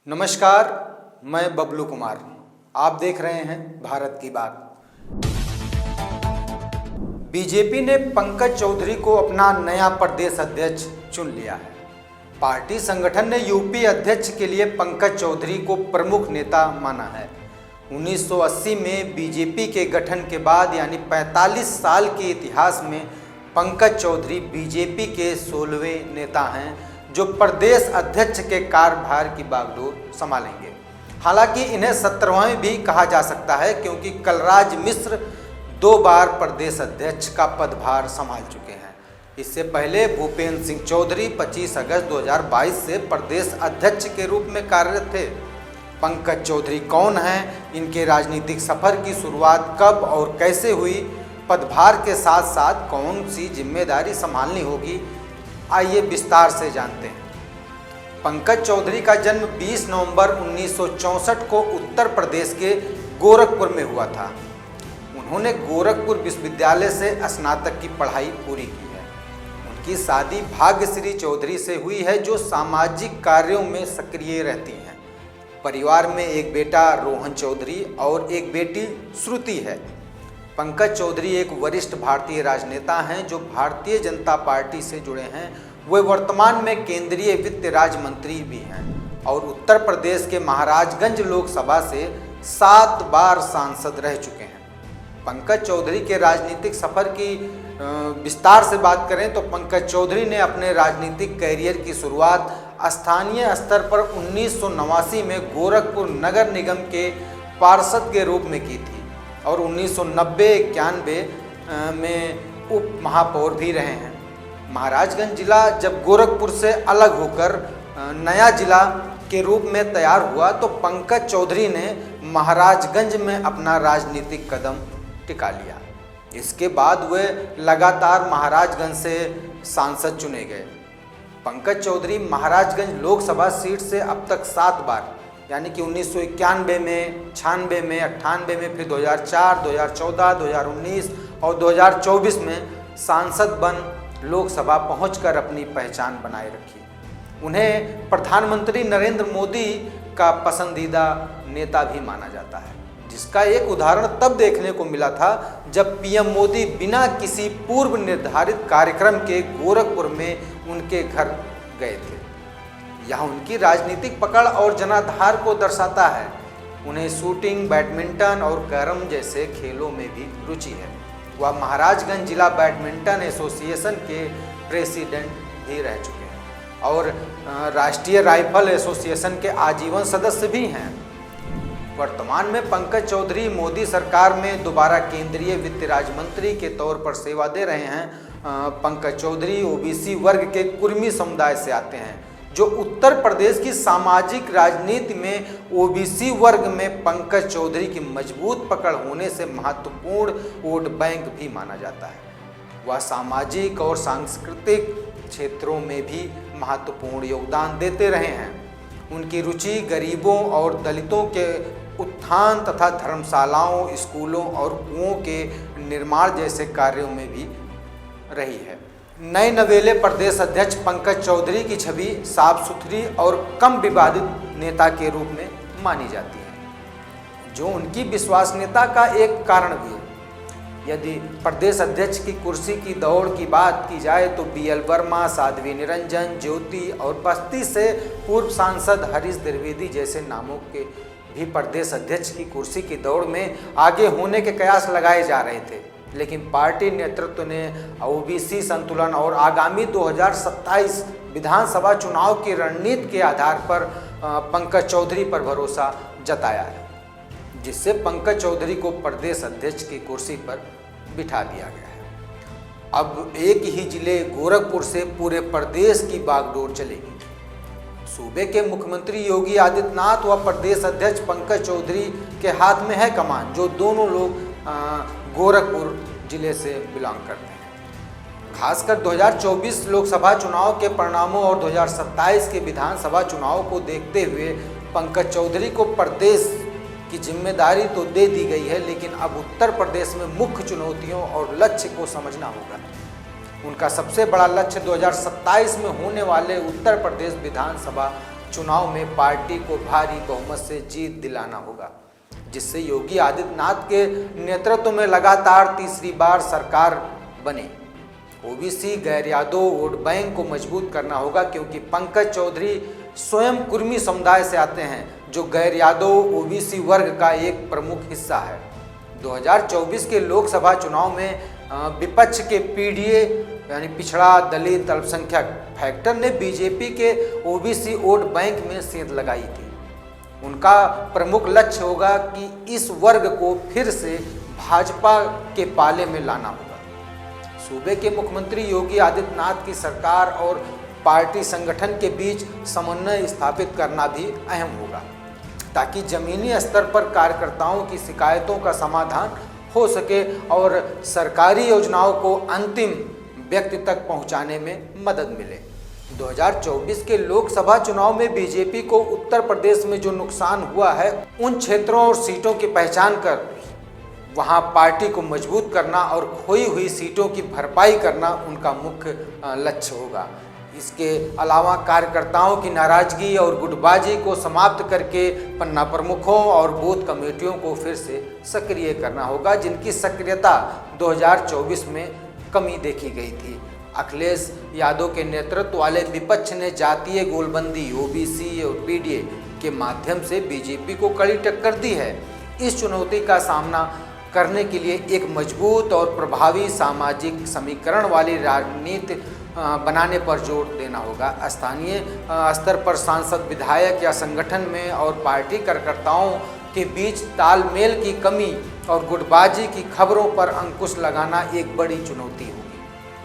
नमस्कार, मैं बबलू कुमार। आप देख रहे हैं भारत की बात। बीजेपी ने पंकज चौधरी को अपना नया प्रदेश अध्यक्ष चुन लिया है। पार्टी संगठन ने यूपी अध्यक्ष के लिए पंकज चौधरी को प्रमुख नेता माना है। 1980 में बीजेपी के गठन के बाद यानी 45 साल के इतिहास में पंकज चौधरी बीजेपी के 16वें नेता हैं जो प्रदेश अध्यक्ष के कार्यभार की बागडोर संभालेंगे। हालांकि इन्हें 17वां भी कहा जा सकता है क्योंकि कलराज मिश्र 2 बार प्रदेश अध्यक्ष का पदभार संभाल चुके हैं। इससे पहले भूपेंद्र सिंह चौधरी 25 अगस्त 2022 से प्रदेश अध्यक्ष के रूप में कार्यरत थे। पंकज चौधरी कौन हैं, इनके राजनीतिक सफर की शुरुआत कब और कैसे हुई, पदभार के साथ साथ कौन सी जिम्मेदारी संभालनी होगी, आइए विस्तार से जानते हैं। पंकज चौधरी का जन्म 20 नवंबर 1964 को उत्तर प्रदेश के गोरखपुर में हुआ था। उन्होंने गोरखपुर विश्वविद्यालय से स्नातक की पढ़ाई पूरी की है। उनकी शादी भाग्यश्री चौधरी से हुई है जो सामाजिक कार्यों में सक्रिय रहती हैं। परिवार में एक बेटा रोहन चौधरी और एक बेटी श्रुति है। पंकज चौधरी एक वरिष्ठ भारतीय राजनेता हैं जो भारतीय जनता पार्टी से जुड़े हैं। वे वर्तमान में केंद्रीय वित्त राज्य मंत्री भी हैं और उत्तर प्रदेश के महाराजगंज लोकसभा से 7 बार सांसद रह चुके हैं। पंकज चौधरी के राजनीतिक सफर की विस्तार से बात करें तो पंकज चौधरी ने अपने राजनीतिक कैरियर की शुरुआत स्थानीय स्तर पर 1989 में गोरखपुर नगर निगम के पार्षद के रूप में की थी और 1990-91 में उप महापौर भी रहे हैं। महाराजगंज जिला जब गोरखपुर से अलग होकर नया जिला के रूप में तैयार हुआ तो पंकज चौधरी ने महाराजगंज में अपना राजनीतिक कदम टिका लिया। इसके बाद वे लगातार महाराजगंज से सांसद चुने गए। पंकज चौधरी महाराजगंज लोकसभा सीट से अब तक 7 बार यानी कि 1991 में, 96 में, 98 में, फिर 2004, 2014, 2019 और 2024 में सांसद बन लोकसभा पहुंचकर अपनी पहचान बनाए रखी। उन्हें प्रधानमंत्री नरेंद्र मोदी का पसंदीदा नेता भी माना जाता है, जिसका एक उदाहरण तब देखने को मिला था जब पीएम मोदी बिना किसी पूर्व निर्धारित कार्यक्रम के गोरखपुर में उनके घर गए थे। यह उनकी राजनीतिक पकड़ और जनाधार को दर्शाता है। उन्हें शूटिंग, बैडमिंटन और कैरम जैसे खेलों में भी रुचि है। वह महाराजगंज जिला बैडमिंटन एसोसिएशन के प्रेसिडेंट भी रह चुके हैं और राष्ट्रीय राइफल एसोसिएशन के आजीवन सदस्य भी हैं। वर्तमान में पंकज चौधरी मोदी सरकार में दोबारा केंद्रीय वित्त राज्य मंत्री के तौर पर सेवा दे रहे हैं। पंकज चौधरी ओबीसी वर्ग के कुर्मी समुदाय से आते हैं जो उत्तर प्रदेश की सामाजिक राजनीति में ओबीसी वर्ग में पंकज चौधरी की मजबूत पकड़ होने से महत्वपूर्ण वोट बैंक भी माना जाता है। वह सामाजिक और सांस्कृतिक क्षेत्रों में भी महत्वपूर्ण योगदान देते रहे हैं। उनकी रुचि गरीबों और दलितों के उत्थान तथा धर्मशालाओं, स्कूलों और कुओं के निर्माण जैसे कार्यों में भी रही है। नए नवेले प्रदेश अध्यक्ष पंकज चौधरी की छवि साफ सुथरी और कम विवादित नेता के रूप में मानी जाती है, जो उनकी विश्वसनीयता का एक कारण भी है। यदि प्रदेश अध्यक्ष की कुर्सी की दौड़ की बात की जाए तो बीएल वर्मा, साध्वी निरंजन, ज्योति और बस्ती से पूर्व सांसद हरीश द्विवेदी जैसे नामों के भी प्रदेश अध्यक्ष की कुर्सी की दौड़ में आगे होने के कयास लगाए जा रहे थे, लेकिन पार्टी नेतृत्व ने ओबीसी संतुलन और आगामी 2027 विधानसभा चुनाव की रणनीति के आधार पर पंकज चौधरी पर भरोसा जताया है, जिससे पंकज चौधरी को प्रदेश अध्यक्ष की कुर्सी पर बिठा दिया गया है। अब एक ही जिले गोरखपुर से पूरे प्रदेश की बागडोर चलेगी। सूबे के मुख्यमंत्री योगी आदित्यनाथ व प्रदेश अध्यक्ष पंकज चौधरी के हाथ में है कमान, जो दोनों लोग गोरखपुर जिले से बिलोंग करते हैं। खासकर 2024 लोकसभा चुनाव के परिणामों और 2027 के विधानसभा चुनाव को देखते हुए पंकज चौधरी को प्रदेश की जिम्मेदारी तो दे दी गई है, लेकिन अब उत्तर प्रदेश में मुख्य चुनौतियों और लक्ष्य को समझना होगा। उनका सबसे बड़ा लक्ष्य 2027 में होने वाले उत्तर प्रदेश विधानसभा चुनाव में पार्टी को भारी बहुमत से जीत दिलाना होगा, जिससे योगी आदित्यनाथ के नेतृत्व में लगातार तीसरी बार सरकार बने। ओबीसी गैर यादव वोट बैंक को मजबूत करना होगा, क्योंकि पंकज चौधरी स्वयं कुर्मी समुदाय से आते हैं, जो गैर यादव ओबीसी वर्ग का एक प्रमुख हिस्सा है। 2024 के लोकसभा चुनाव में विपक्ष के पीडीए यानी पिछड़ा दलित अल्पसंख्यक फैक्टर ने बीजेपी के ओबीसी वोट बैंक में सेंध लगाई थी। उनका प्रमुख लक्ष्य होगा कि इस वर्ग को फिर से भाजपा के पाले में लाना होगा। सूबे के मुख्यमंत्री योगी आदित्यनाथ की सरकार और पार्टी संगठन के बीच समन्वय स्थापित करना भी अहम होगा, ताकि जमीनी स्तर पर कार्यकर्ताओं की शिकायतों का समाधान हो सके और सरकारी योजनाओं को अंतिम व्यक्ति तक पहुंचाने में मदद मिले। 2024 के लोकसभा चुनाव में बीजेपी को उत्तर प्रदेश में जो नुकसान हुआ है, उन क्षेत्रों और सीटों की पहचान कर वहां पार्टी को मजबूत करना और खोई हुई सीटों की भरपाई करना उनका मुख्य लक्ष्य होगा। इसके अलावा कार्यकर्ताओं की नाराजगी और गुटबाजी को समाप्त करके पन्ना प्रमुखों और बूथ कमेटियों को फिर से सक्रिय करना होगा, जिनकी सक्रियता 2024 में कमी देखी गई थी। अखिलेश यादव के नेतृत्व वाले विपक्ष ने जातीय गोलबंदी, ओबीसी और पीडीए के माध्यम से बीजेपी को कड़ी टक्कर दी है। इस चुनौती का सामना करने के लिए एक मजबूत और प्रभावी सामाजिक समीकरण वाली राजनीति बनाने पर जोर देना होगा। स्थानीय स्तर पर सांसद, विधायक या संगठन में और पार्टी कार्यकर्ताओं के बीच तालमेल की कमी और गुटबाजी की खबरों पर अंकुश लगाना एक बड़ी चुनौती होगी,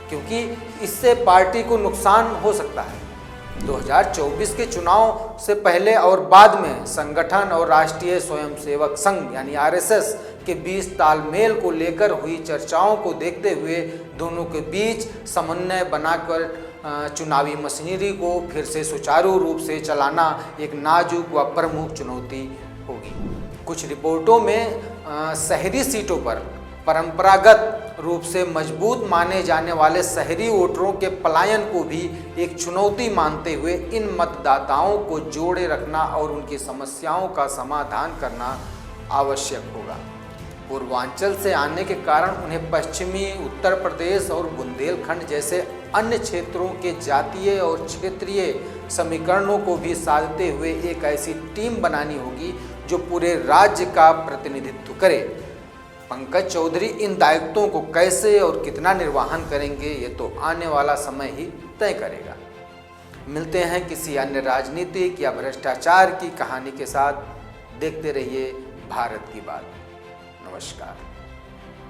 क्योंकि इससे पार्टी को नुकसान हो सकता है। 2024 के चुनाव से पहले और बाद में संगठन और राष्ट्रीय स्वयंसेवक संघ यानी आरएसएस के बीच तालमेल को लेकर हुई चर्चाओं को देखते हुए दोनों के बीच समन्वय बनाकर चुनावी मशीनरी को फिर से सुचारू रूप से चलाना एक नाजुक व प्रमुख चुनौती होगी। कुछ रिपोर्टों में शहरी सीटों पर परंपरागत रूप से मजबूत माने जाने वाले शहरी वोटरों के पलायन को भी एक चुनौती मानते हुए इन मतदाताओं को जोड़े रखना और उनकी समस्याओं का समाधान करना आवश्यक होगा। पूर्वांचल से आने के कारण उन्हें पश्चिमी उत्तर प्रदेश और बुंदेलखंड जैसे अन्य क्षेत्रों के जातीय और क्षेत्रीय समीकरणों को भी साधते हुए एक ऐसी टीम बनानी होगी जो पूरे राज्य का प्रतिनिधित्व करे। पंकज चौधरी इन दायित्वों को कैसे और कितना निर्वहन करेंगे, ये तो आने वाला समय ही तय करेगा। मिलते हैं किसी अन्य राजनीतिक या भ्रष्टाचार की कहानी के साथ। देखते रहिए भारत की बात। नमस्कार।